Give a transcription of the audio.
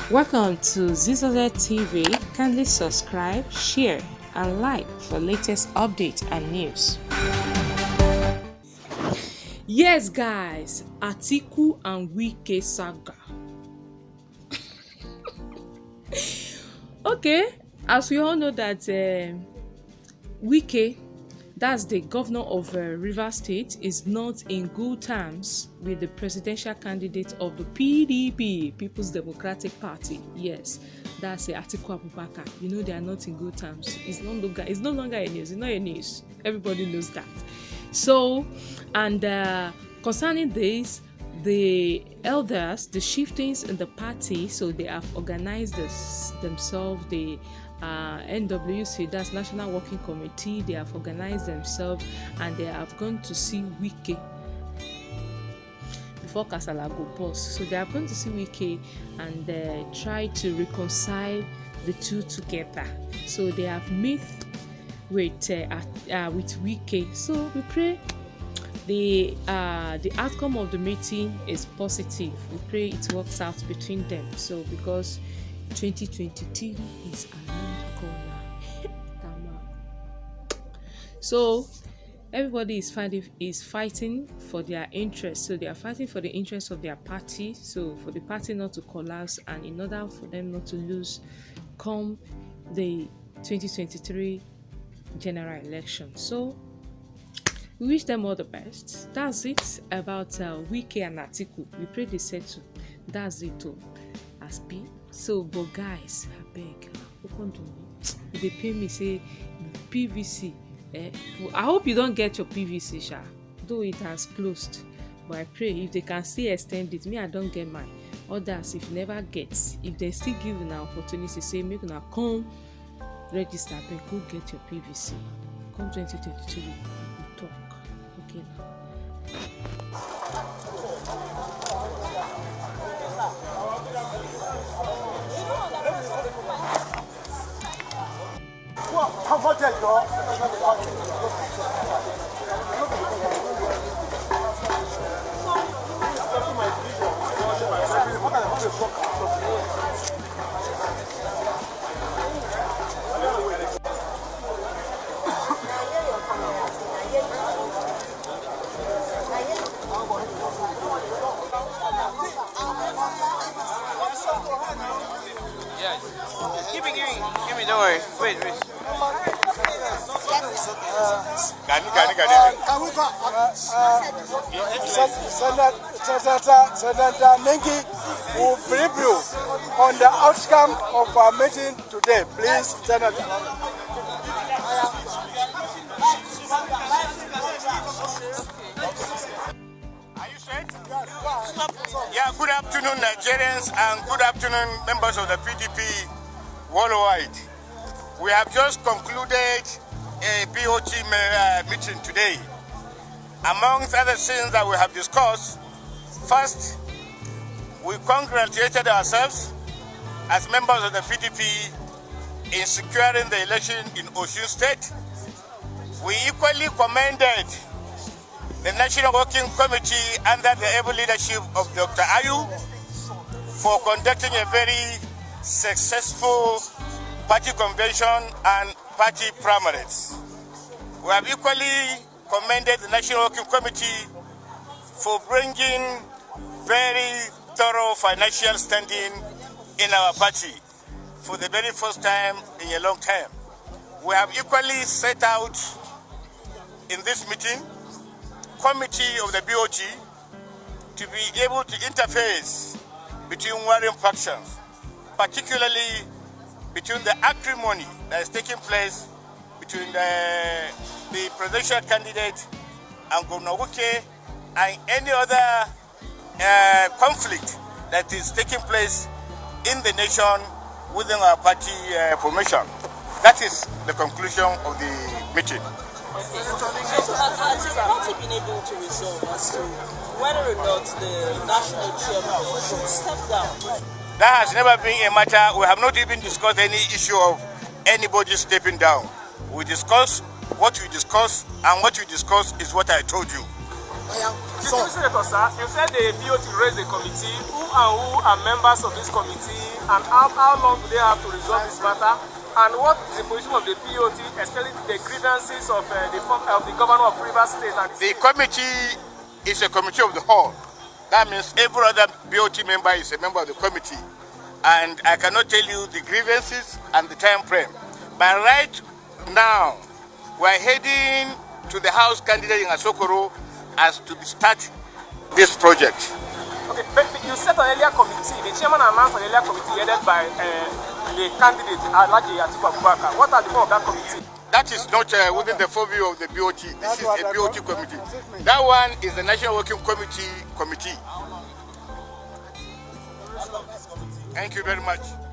Welcome to Zisodel TV. Kindly subscribe, share, and like for latest updates and news. Yes, guys, Atiku&Wike Saga. Okay, as we all know that Wike, that's the governor of Rivers State, is not in good terms with the presidential candidate of the PDP, People's Democratic Party. Yes, that's Atiku Abubakar. You know they are not in good terms. It's no longer a news. It's not a news. Everybody knows that. So, and concerning this, the elders, the chieftains in the party, so they have organized themselves. The NWC, that's National Working Committee, they have organized themselves and they have gone to see Wike before Kasala go bust. So they have gone to see Wike and try to reconcile the two together. So they have met with Wike. So we pray the outcome of the meeting is positive. We pray it works out between them. So because 2023 is around the corner. So everybody is fighting for their interests. So they are fighting for the interests of their party. So for the party not to collapse and in order for them not to lose come the 2023 general election. So we wish them all the best. That's it about Wike and Atiku. We pray they settle. That's it too. As be. So, but guys, I beg, open to me. If they pay me, say PVC. I hope you don't get your PVC, sha. Though it has closed. But I pray if they can still extend it. Me, I don't get mine. Others, if never gets, if they still give an opportunity, say make una come register, but go get your PVC. Come 2022, we talk. Okay now. Yeah. Give me, don't worry. Wait. Senator Nengi will brief you on the outcome of our meeting today. Please, Senator. Are you straight? Yeah, good afternoon, Nigerians, and good afternoon, members of the PDP worldwide. We have just concluded a BOT meeting today. Amongst other things that we have discussed, first, we congratulated ourselves as members of the PDP in securing the election in Osun State. We equally commended the National Working Committee under the able leadership of Dr. Ayu for conducting a very successful party convention and party primaries. We have equally commended the National Working Committee for bringing very thorough financial standing in our party for the very first time in a long time. We have equally set out in this meeting committee of the BOT to be able to interface between warring factions, particularly between the acrimony that is taking place between the presidential candidate and Governor Wike and any other conflict that is taking place in the nation within our party formation. That is the conclusion of the meeting. Okay. So has the party been able to resolve as to whether or not the national chairman should step down? That has never been a matter. We have not even discussed any issue of anybody stepping down. We discuss what we discuss, and what we discuss is what I told you. Senator, sir, you said the BOT raised a committee. Who are members of this committee, and how long do they have to resolve this matter? And what is the position of the BOT, especially the grievances of the governor of Rivers State? And the committee is a committee of the whole. That means every other BOT member is a member of the committee. And I cannot tell you the grievances and the time frame. But right now, we're heading to the House candidate in Asokoro as to start this project. Okay, but you set an earlier committee. The chairman announced an earlier committee headed by the candidate, Atiku&Wike. What are the form of that committee? That is not within the purview of the BOT. This is a BOT committee. That one is the National Working Committee. Thank you very much.